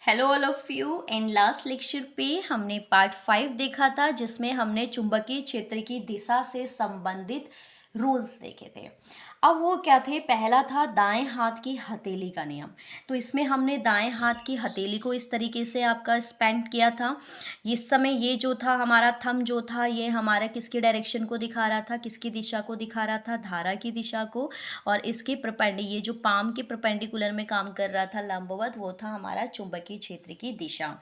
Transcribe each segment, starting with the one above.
Hello all of you. In last lecture पे हमने part 5 देखा था जिसमें हमने चुंबकीय क्षेत्र की दिशा से संबंधित रूल्स देखे थे। अब वो क्या थे? पहला था दाएं हाथ की हथेली का नियम। तो इसमें हमने दाएं हाथ की हथेली को इस तरीके से आपका स्पेंड किया था। इस समय ये जो था हमारा थंब जो था ये हमारा किसकी डायरेक्शन को दिखा रहा था, किसकी दिशा को दिखा रहा था? धारा की दिशा को। और इसके ये जो पाम के परपेंडिकुलर में काम कर रहा था लंबवत, वो था हमारा चुंबकीय क्षेत्र की दिशा।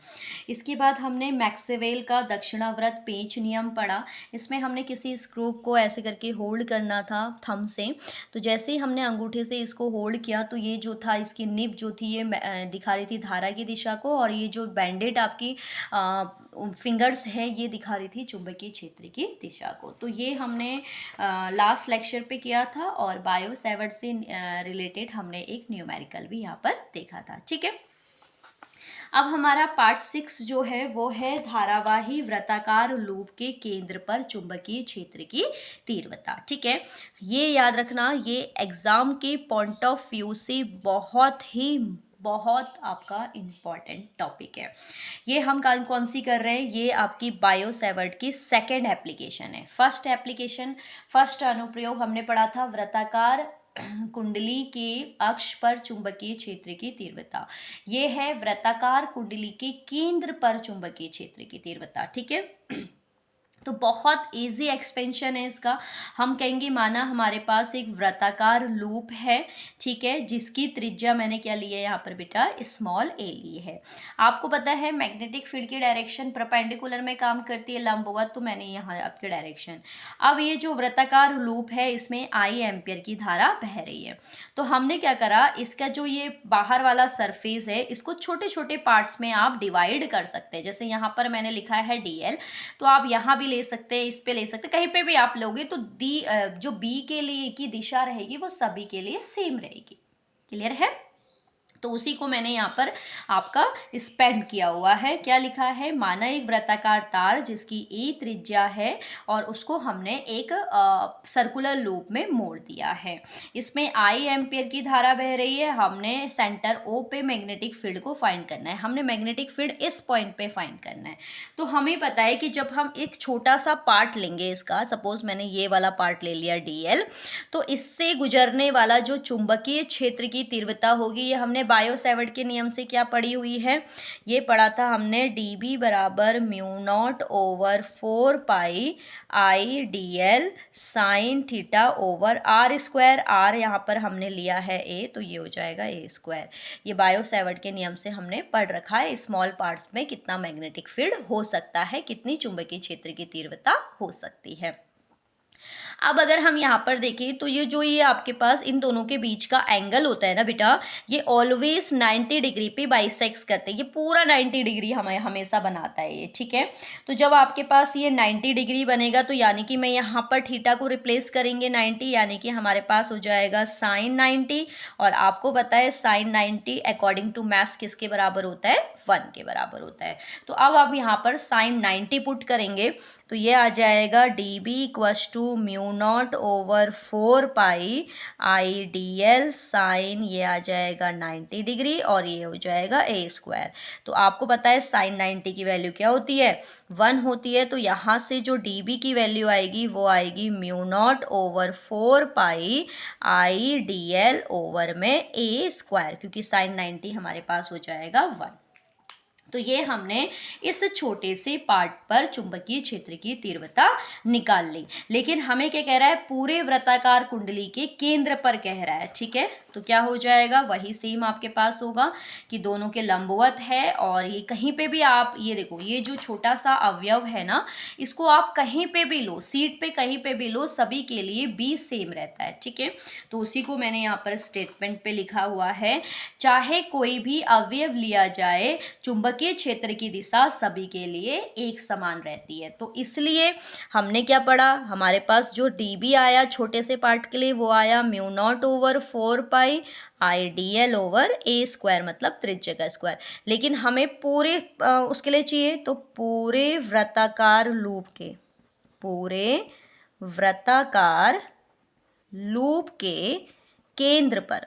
इसके बाद हमने मैक्सवेल का दक्षिणावर्त पेंच नियम पढ़ा। इसमें हमने किसी स्क्रू को ऐसे करके होल्ड करना था थंब से। तो जैसे ही हमने अंगूठे से इसको होल्ड किया तो ये जो था इसकी निब जो थी ये दिखा रही थी धारा की दिशा को, और ये जो बैंडेड आपकी फिंगर्स है ये दिखा रही थी चुंबकीय क्षेत्र की दिशा को। तो ये हमने लास्ट लेक्चर पे किया था, और बायो सेवर्ट से रिलेटेड हमने एक न्यूमेरिकल भी यहाँ पर देखा था। ठीक है, अब हमारा पार्ट 6 जो है वो है धारावाही वृत्ताकार लूप के केंद्र पर चुंबकीय क्षेत्र की तीव्रता। ठीक है, ये याद रखना, ये एग्जाम के पॉइंट ऑफ व्यू से बहुत आपका इम्पॉर्टेंट टॉपिक है। ये हम कौन सी कर रहे हैं? ये आपकी बायो सेवर्ट की सेकेंड एप्लीकेशन है। फर्स्ट अनुप्रयोग हमने पढ़ा था वृत्ताकार कुंडली के अक्ष पर चुंबकीय क्षेत्र की तीव्रता। ये है वृत्ताकार कुंडली के केंद्र पर चुंबकीय क्षेत्र की तीव्रता। ठीक है, तो बहुत इजी एक्सपेंशन है इसका। हम कहेंगे माना हमारे पास एक वृत्ताकार लूप है, ठीक है, जिसकी त्रिज्या मैंने क्या ली है यहाँ पर बेटा? स्मॉल ए ली है। आपको पता है मैग्नेटिक फील्ड की डायरेक्शन परपेंडिकुलर में काम करती है, लंबवत, तो मैंने यहाँ आपके डायरेक्शन। अब ये जो वृत्ताकार लूप है इसमें आई एम्पियर की धारा बह रही है। तो हमने क्या करा, इसका जो ये बाहर वाला सरफेस है इसको छोटे छोटे पार्ट्स में आप डिवाइड कर सकते हैं। जैसे यहाँ पर मैंने लिखा है डीएल, तो आप यहाँ भी ले सकते हैं, इस पे ले सकते हैं, कहीं पे भी आप लोगे तो जो बी के लिए की दिशा रहेगी वो सभी के लिए सेम रहेगी। क्लियर है? तो उसी को मैंने यहाँ पर आपका स्पेंड किया हुआ है। क्या लिखा है? माना एक वृत्ताकार तार जिसकी ए त्रिज्या है और उसको हमने एक सर्कुलर लूप में मोड़ दिया है। इसमें आई एम्पियर की धारा बह रही है। हमने सेंटर ओ पे मैग्नेटिक फील्ड को फाइंड करना है। हमने मैग्नेटिक फील्ड इस पॉइंट पे फाइंड करना है। तो हमें पता है कि जब हम एक छोटा सा पार्ट लेंगे इसका, सपोज मैंने ये वाला पार्ट ले लिया डीएल, तो इससे गुजरने वाला जो चुंबकीय क्षेत्र की तीव्रता होगी, ये हमने बायो सेवर्ट के नियम से क्या पढ़ी हुई है? ये पढ़ा था हमने dB बराबर mu naught over 4 pi I D L sine theta over R square. R यहाँ पर हमने लिया है ए, तो ये हो जाएगा ए स्क्वायर। ये बायो सेवर्ट के नियम से हमने पढ़ रखा है स्मॉल पार्ट्स में कितना मैग्नेटिक फील्ड हो सकता है, कितनी चुंबकीय क्षेत्र की तीव्रता हो सकती है। अब अगर हम यहाँ पर देखें तो ये आपके पास इन दोनों के बीच का एंगल होता है ना बेटा, ये ऑलवेज 90 डिग्री पे बाइसेक्स करते हैं। ये पूरा 90 डिग्री हमें हमेशा बनाता है ये। ठीक है, तो जब आपके पास ये 90 डिग्री बनेगा तो यानी कि मैं यहाँ पर थीटा को रिप्लेस करेंगे 90, यानी कि हमारे पास हो जाएगा साइन 90। और आपको पता है साइन 90 अकॉर्डिंग टू मैथ्स किसके बराबर होता है? 1 के बराबर होता है। तो अब आप यहाँ पर साइन 90 पुट करेंगे तो ये आ जाएगा D B equals to mu naught over 4 pi I D L sine, ये आ जाएगा 90 डिग्री और ये हो जाएगा ए स्क्वायर। तो आपको पता है साइन 90 की वैल्यू क्या होती है? 1 होती है। तो यहाँ से जो डी बी की वैल्यू आएगी वो आएगी mu naught over 4 pi I D L over में ए स्क्वायर, क्योंकि साइन 90 हमारे पास हो जाएगा 1। तो ये हमने इस छोटे से पार्ट पर चुंबकीय क्षेत्र की तीव्रता निकाल ली। लेकिन हमें क्या कह रहा है? पूरे वृत्ताकार कुंडली के केंद्र पर कह रहा है। ठीक है, तो क्या हो जाएगा? वही सेम आपके पास होगा कि दोनों के लंबवत है, और ये कहीं पे भी आप ये देखो, ये जो छोटा सा अवयव है ना, इसको आप कहीं पे भी लो, सीट पे कहीं पे भी लो, सभी के लिए बी सेम रहता है। ठीक है, तो उसी को मैंने यहाँ पर स्टेटमेंट पे लिखा हुआ है, चाहे कोई भी अवयव लिया जाए चुंबकीय क्षेत्र की दिशा सभी के लिए एक समान रहती है। तो इसलिए हमने क्या पढ़ा? हमारे पास जो dB आया छोटे से पार्ट के लिए वो आया mu naught over 4 pi I D L over A square, मतलब त्रिज्या का स्क्वायर। लेकिन हमें पूरे उसके लिए चाहिए, तो पूरे वृत्ताकार लूप के केंद्र पर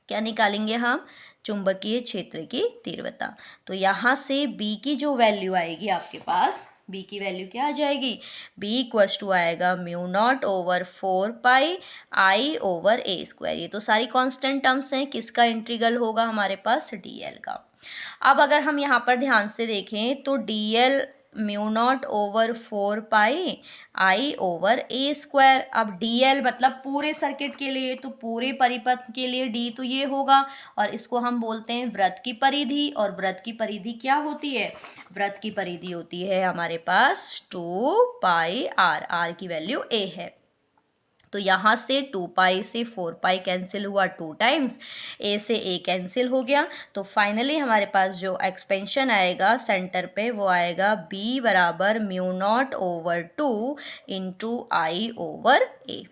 क्या निकालेंगे हम? चुंबकीय क्षेत्र की तीव्रता। तो यहाँ से B की जो वैल्यू आएगी आपके पास, B की वैल्यू क्या आ जाएगी, B इक्वस टू आएगा mu naught over 4 pi I over A square. ये तो सारी कांस्टेंट टर्म्स हैं, किसका इंटीग्रल होगा हमारे पास, dl का। अब अगर हम यहाँ पर ध्यान से देखें तो dl mu naught over 4 pi I over A square. अब dl मतलब पूरे सर्किट के लिए, तो पूरे परिपथ के लिए d तो ये होगा, और इसको हम बोलते हैं वृत्त की परिधि। और वृत्त की परिधि क्या होती है, वृत्त की परिधि होती है हमारे पास 2 पाई r की वैल्यू a है। तो यहाँ से 2 पाई से 4 पाई कैंसिल हुआ 2 टाइम्स, ए से ए कैंसिल हो गया। तो फाइनली हमारे पास जो एक्सपेंशन आएगा सेंटर पे वो आएगा B बराबर mu naught over 2 into I over a.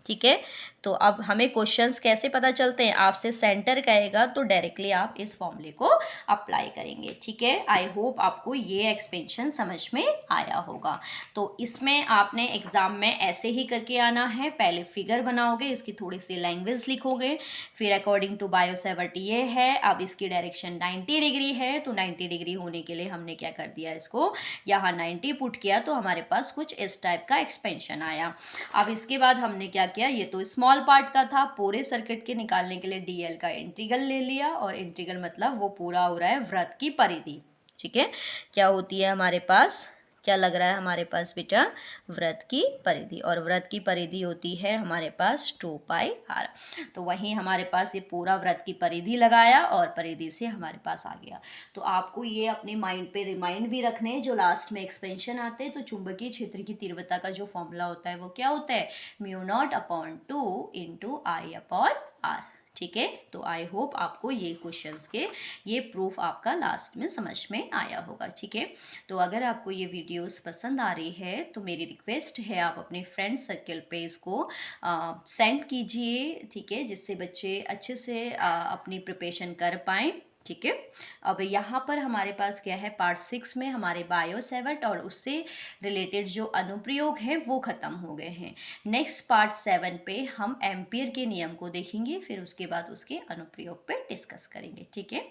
ठीक है, तो अब हमें क्वेश्चंस कैसे पता चलते हैं, आपसे सेंटर कहेगा तो डायरेक्टली आप इस फॉर्मूले को अप्लाई करेंगे। ठीक है, आई होप आपको ये एक्सपेंशन समझ में आया होगा। तो इसमें आपने एग्जाम में ऐसे ही करके आना है, पहले फिगर बनाओगे, इसकी थोड़ी सी लैंग्वेज लिखोगे, फिर अकॉर्डिंग टू बायोसेवर्ट ये है। अब इसकी डायरेक्शन 90 डिग्री है, तो 90 डिग्री होने के लिए हमने क्या कर दिया, इसको यहाँ 90 पुट किया, तो हमारे पास कुछ इस टाइप का एक्सपेंशन आया। अब इसके बाद हमने क्या किया, ये तो स्मॉल पार्ट का था, पूरे सर्किट के निकालने के लिए डीएल का इंटीग्रल ले लिया, और इंटीग्रल मतलब वो पूरा हो रहा है वृत्त की परिधि। ठीक है, क्या होती है हमारे पास, क्या लग रहा है हमारे पास बेटा, वृत्त की परिधि, और वृत्त की परिधि होती है हमारे पास 2 पाई r। तो वहीं हमारे पास ये पूरा वृत्त की परिधि लगाया और परिधि से हमारे पास आ गया। तो आपको ये अपने माइंड पे रिमाइंड भी रखने हैं, जो लास्ट में एक्सपेंशन आते हैं, तो चुंबकीय क्षेत्र की तीव्रता का जो फॉर्मूला होता है वो क्या होता है, mu naught upon 2 into I upon R. ठीक है, तो आई होप आपको ये क्वेश्चंस के ये प्रूफ आपका लास्ट में समझ में आया होगा। ठीक है, तो अगर आपको ये वीडियोस पसंद आ रही है तो मेरी रिक्वेस्ट है आप अपने फ्रेंड सर्कल पे इसको सेंड कीजिए। ठीक है, जिससे बच्चे अच्छे से अपनी प्रिपरेशन कर पाएँ। ठीक है, अब यहाँ पर हमारे पास क्या है, पार्ट 6 में हमारे बायोसेवर्ट और उससे रिलेटेड जो अनुप्रयोग है वो ख़त्म हो गए हैं। नेक्स्ट पार्ट 7 पे हम एम्पियर के नियम को देखेंगे, फिर उसके बाद उसके अनुप्रयोग पे डिस्कस करेंगे। ठीक है।